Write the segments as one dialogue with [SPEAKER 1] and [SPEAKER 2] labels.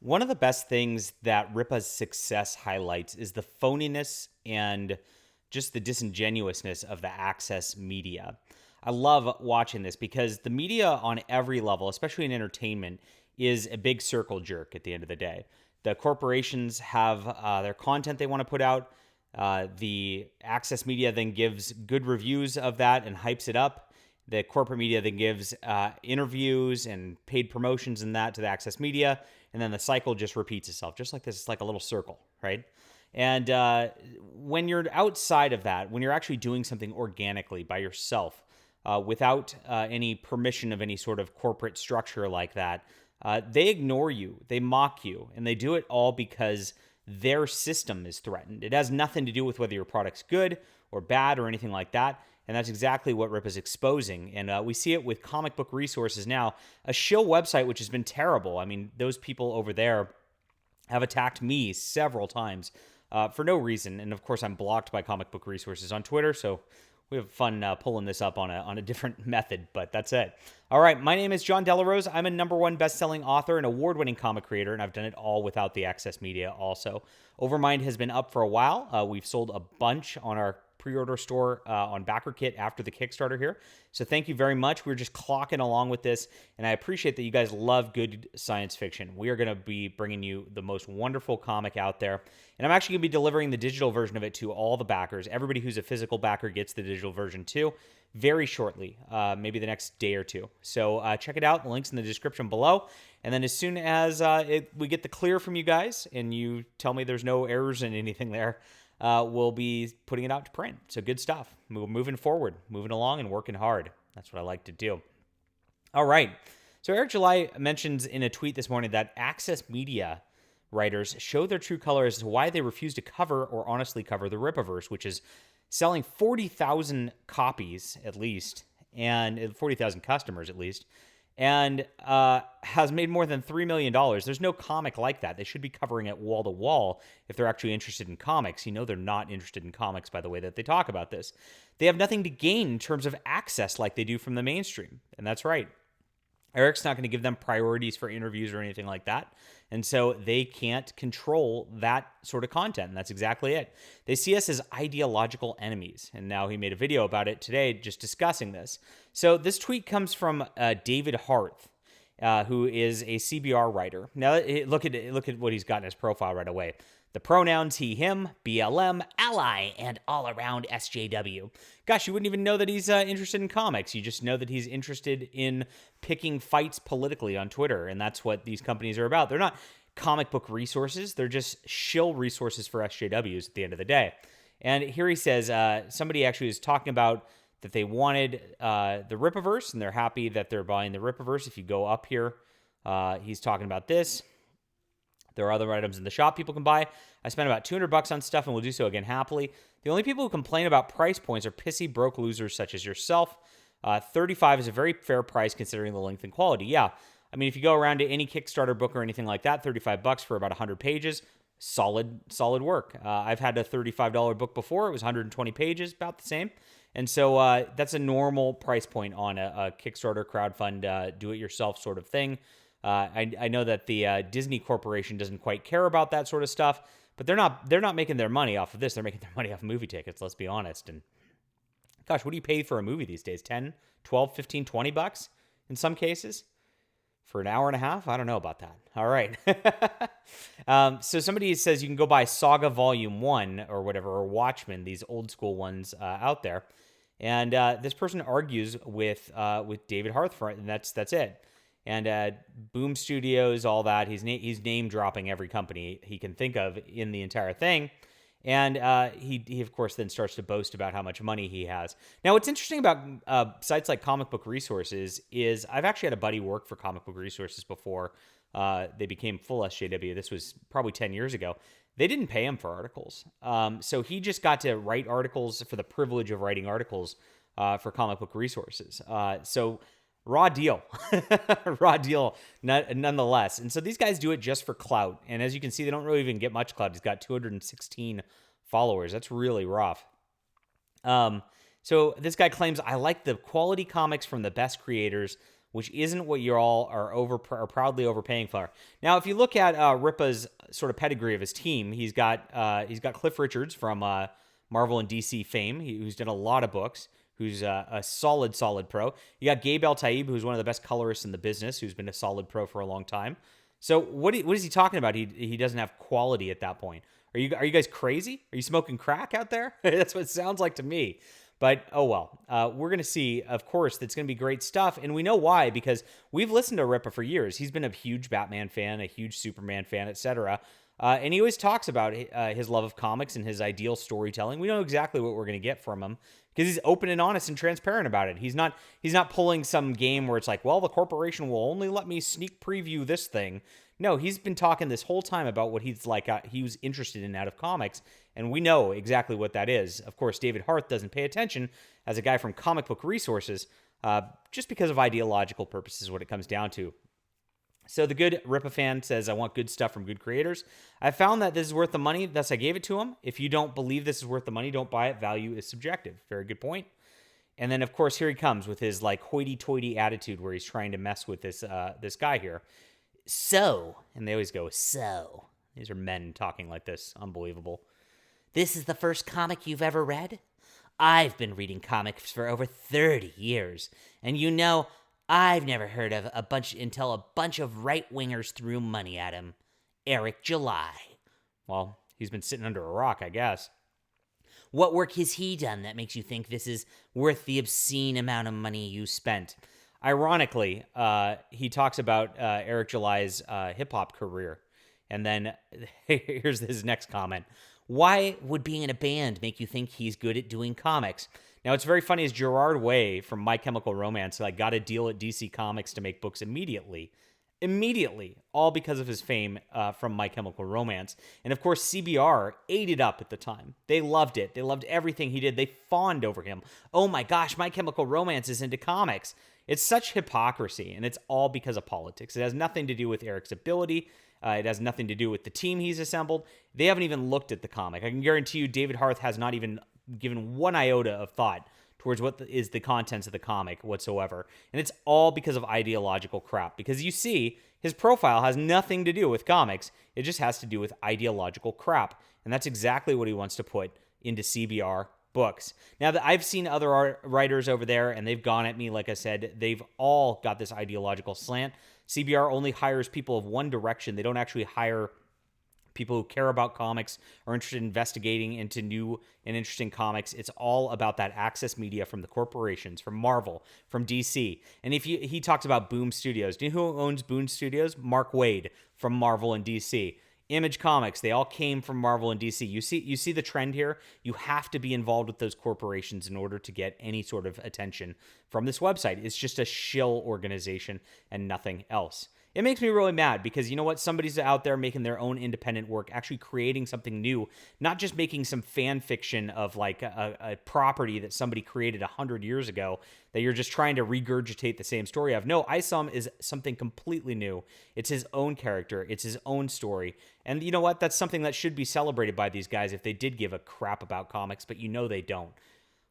[SPEAKER 1] One of the best things that Rippa's success highlights is the phoniness and just the disingenuousness of the access media. I love watching this because the media on every level, especially in entertainment, is a big circle jerk at the end of the day. The corporations have their content they want to put out. The access media then gives good reviews of that and hypes it up. The corporate media then gives interviews and paid promotions and that to the access media, and then the cycle just repeats itself, just like this. It's like a little circle, right? And when you're outside of that, when you're actually doing something organically by yourself, without any permission of any sort of corporate structure like that, they ignore you, they mock you, and they do it all because their system is threatened. It has nothing to do with whether your product's good or bad or anything like that. And that's exactly what Rip is exposing. And we see it with Comic Book Resources now, a shill website which has been terrible. I mean, those people over there have attacked me several times for no reason. And of course, I'm blocked by Comic Book Resources on Twitter. So we have fun pulling this up on a different method, but that's it. All right, my name is John Delarose. I'm a #1 best-selling author and award-winning comic creator, and I've done it all without the access media also. Overmind has been up for a while. We've sold a bunch on our pre-order store on BackerKit after the Kickstarter here. So thank you very much. We're just clocking along with this, and I appreciate that you guys love good science fiction. We are going to be bringing you the most wonderful comic out there, and I'm actually going to be delivering the digital version of it to all the backers. Everybody who's a physical backer gets the digital version too, very shortly, maybe the next day or two. So check it out. The link's in the description below. And then as soon as we get the clear from you guys and you tell me there's no errors in anything there, we'll be putting it out to print. So good stuff. We're moving forward, moving along and working hard. That's what I like to do. All right. So Eric July mentions in a tweet this morning that Access Media writers show their true color as to why they refuse to cover or honestly cover the Rippaverse, which is selling 40,000 copies at least, and 40,000 customers at least, and has made more than $3 million. There's no comic like that. They should be covering it wall to wall if they're actually interested in comics. You know they're not interested in comics by the way that they talk about this. They have nothing to gain in terms of access like they do from the mainstream, and that's right. Eric's not going to give them priorities for interviews or anything like that. And so they can't control that sort of content. And that's exactly it. They see us as ideological enemies. And now he made a video about it today just discussing this. So this tweet comes from David Harth, who is a CBR writer. Now, look at what he's got in his profile right away. The pronouns he, him, BLM, ally, and all around SJW. Gosh, you wouldn't even know that he's interested in comics. You just know that he's interested in picking fights politically on Twitter, and that's what these companies are about. They're not comic book resources. They're just shill resources for SJWs at the end of the day. And here he says, somebody actually is talking about that they wanted the Rippaverse, and they're happy that they're buying the Rippaverse. If you go up here, he's talking about this. There are other items in the shop people can buy. I spent about $200 on stuff and will do so again happily. The only people who complain about price points are pissy broke losers such as yourself. $35 is a very fair price considering the length and quality. Yeah, I mean, if you go around to any Kickstarter book or anything like that, $35 for about 100 pages, solid work. I've had a $35 book before. It was 120 pages, about the same. And so that's a normal price point on a Kickstarter crowdfund, do-it-yourself sort of thing. I know that the Disney Corporation doesn't quite care about that sort of stuff, but they're not making their money off of this. They're making their money off of movie tickets, let's be honest. And gosh, what do you pay for a movie these days? 10, 12, 15, $20 in some cases? For an hour and a half? I don't know about that. All right. So somebody says you can go buy Saga Volume 1 or whatever, or Watchmen, these old school ones out there. And this person argues with David Harth for it, and that's it. And Boom Studios, all that. He's name dropping every company he can think of in the entire thing. And he of course then starts to boast about how much money he has. Now, what's interesting about sites like Comic Book Resources is I've actually had a buddy work for Comic Book Resources before they became full SJW. This was probably 10 years ago. They didn't pay him for articles. So he just got to write articles for the privilege of writing articles for Comic Book Resources. So raw deal, raw deal nonetheless. And so these guys do it just for clout. And as you can see, they don't really even get much clout. He's got 216 followers. That's really rough. So this guy claims, I like the quality comics from the best creators which isn't what you all are proudly overpaying for. Now, if you look at Rippa's sort of pedigree of his team, he's got Cliff Richards from Marvel and DC fame, who's done a lot of books, who's a solid pro. You got Gabe El-Taib, who's one of the best colorists in the business, who's been a solid pro for a long time. So what is he talking about? He doesn't have quality at that point. Are you guys crazy? Are you smoking crack out there? That's what it sounds like to me. But, oh well, we're going to see, of course, that's going to be great stuff. And we know why, because we've listened to Rippa for years. He's been a huge Batman fan, a huge Superman fan, etc. And he always talks about his love of comics and his ideal storytelling. We know exactly what we're going to get from him because he's open and honest and transparent about it. He's not pulling some game where it's like, well, the corporation will only let me sneak preview this thing. No, he's been talking this whole time about what he's like. He was interested in out of comics, and we know exactly what that is. Of course, David Harth doesn't pay attention as a guy from Comic Book Resources, just because of ideological purposes, what it comes down to. So the good Rippa fan says, I want good stuff from good creators. I found that this is worth the money, thus I gave it to him. If you don't believe this is worth the money, don't buy it. Value is subjective. Very good point. And then, of course, here he comes with his like hoity-toity attitude where he's trying to mess with this guy here. So, and they always go, so. These are men talking like this. Unbelievable. This is the first comic you've ever read? I've been reading comics for over 30 years. And you know, I've never heard of a bunch of right-wingers threw money at him. Eric July. Well, he's been sitting under a rock, I guess. What work has he done that makes you think this is worth the obscene amount of money you spent? Ironically, he talks about Eric July's hip-hop career. And then here's his next comment. Why would being in a band make you think he's good at doing comics? Now, it's very funny as Gerard Way from My Chemical Romance got a deal at DC Comics to make books immediately, all because of his fame from My Chemical Romance. And of course, CBR ate it up at the time. They loved it. They loved everything he did. They fawned over him. Oh my gosh, My Chemical Romance is into comics. It's such hypocrisy, and it's all because of politics. It has nothing to do with Eric's ability. It has nothing to do with the team he's assembled. They haven't even looked at the comic. I can guarantee you David Harth has not even given one iota of thought towards what is the contents of the comic whatsoever. And it's all because of ideological crap. Because you see, his profile has nothing to do with comics. It just has to do with ideological crap. And that's exactly what he wants to put into CBR books. Now, I've seen other writers over there, and they've gone at me, like I said, they've all got this ideological slant. CBR only hires people of one direction. They don't actually hire people who care about comics or interested in investigating into new and interesting comics. It's all about that access media from the corporations, from Marvel, from DC. And he talks about Boom Studios. Do you know who owns Boom Studios? Mark Waid from Marvel and DC. Image Comics, they all came from Marvel and DC. You see the trend here? You have to be involved with those corporations in order to get any sort of attention from this website. It's just a shill organization and nothing else. It makes me really mad because you know what? Somebody's out there making their own independent work, actually creating something new, not just making some fan fiction of like a property that somebody created 100 years ago that you're just trying to regurgitate the same story of. No, Isom is something completely new. It's his own character. It's his own story. And you know what? That's something that should be celebrated by these guys if they did give a crap about comics, but you know they don't.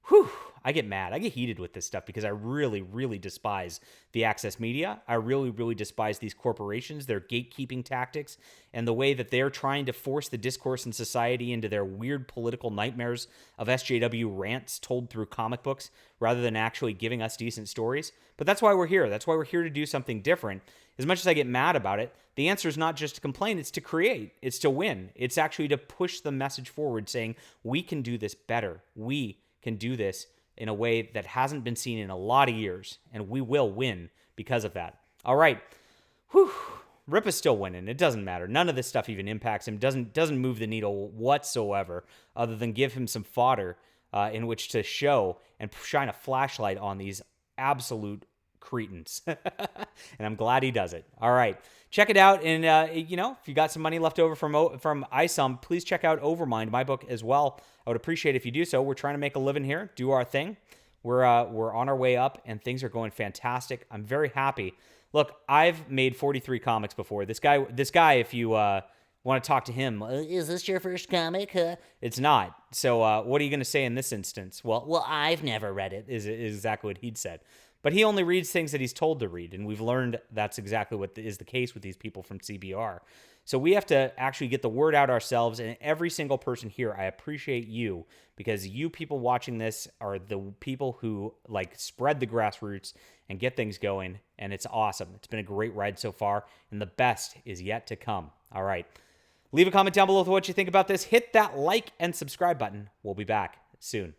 [SPEAKER 1] Whew, I get mad. I get heated with this stuff because I really, really despise the access media. I really, really despise these corporations, their gatekeeping tactics, and the way that they're trying to force the discourse in society into their weird political nightmares of SJW rants told through comic books rather than actually giving us decent stories. But that's why we're here. That's why we're here to do something different. As much as I get mad about it, the answer is not just to complain, it's to create. It's to win. It's actually to push the message forward saying, we can do this better. We can do this in a way that hasn't been seen in a lot of years, and we will win because of that. All right. Whew. Rippa's still winning. It doesn't matter. None of this stuff even impacts him. Doesn't move the needle whatsoever, other than give him some fodder in which to show and shine a flashlight on these absolute cretins. And I'm glad he does it. All right. Check it out. And, if you got some money left over from Isom, please check out Overmind, my book as well. I would appreciate if you do so. We're trying to make a living here, do our thing. We're on our way up, and things are going fantastic. I'm very happy. Look, I've made 43 comics before. This guy, if you want to talk to him, is this your first comic? It's not. So what are you going to say in this instance? Well, I've never read it, is exactly what he'd said. But he only reads things that he's told to read, and we've learned that's exactly what is the case with these people from CBR. So we have to actually get the word out ourselves, and every single person here, I appreciate you, because you people watching this are the people who like spread the grassroots and get things going, and it's awesome. It's been a great ride so far, and the best is yet to come. All right. Leave a comment down below with what you think about this. Hit that like and subscribe button. We'll be back soon.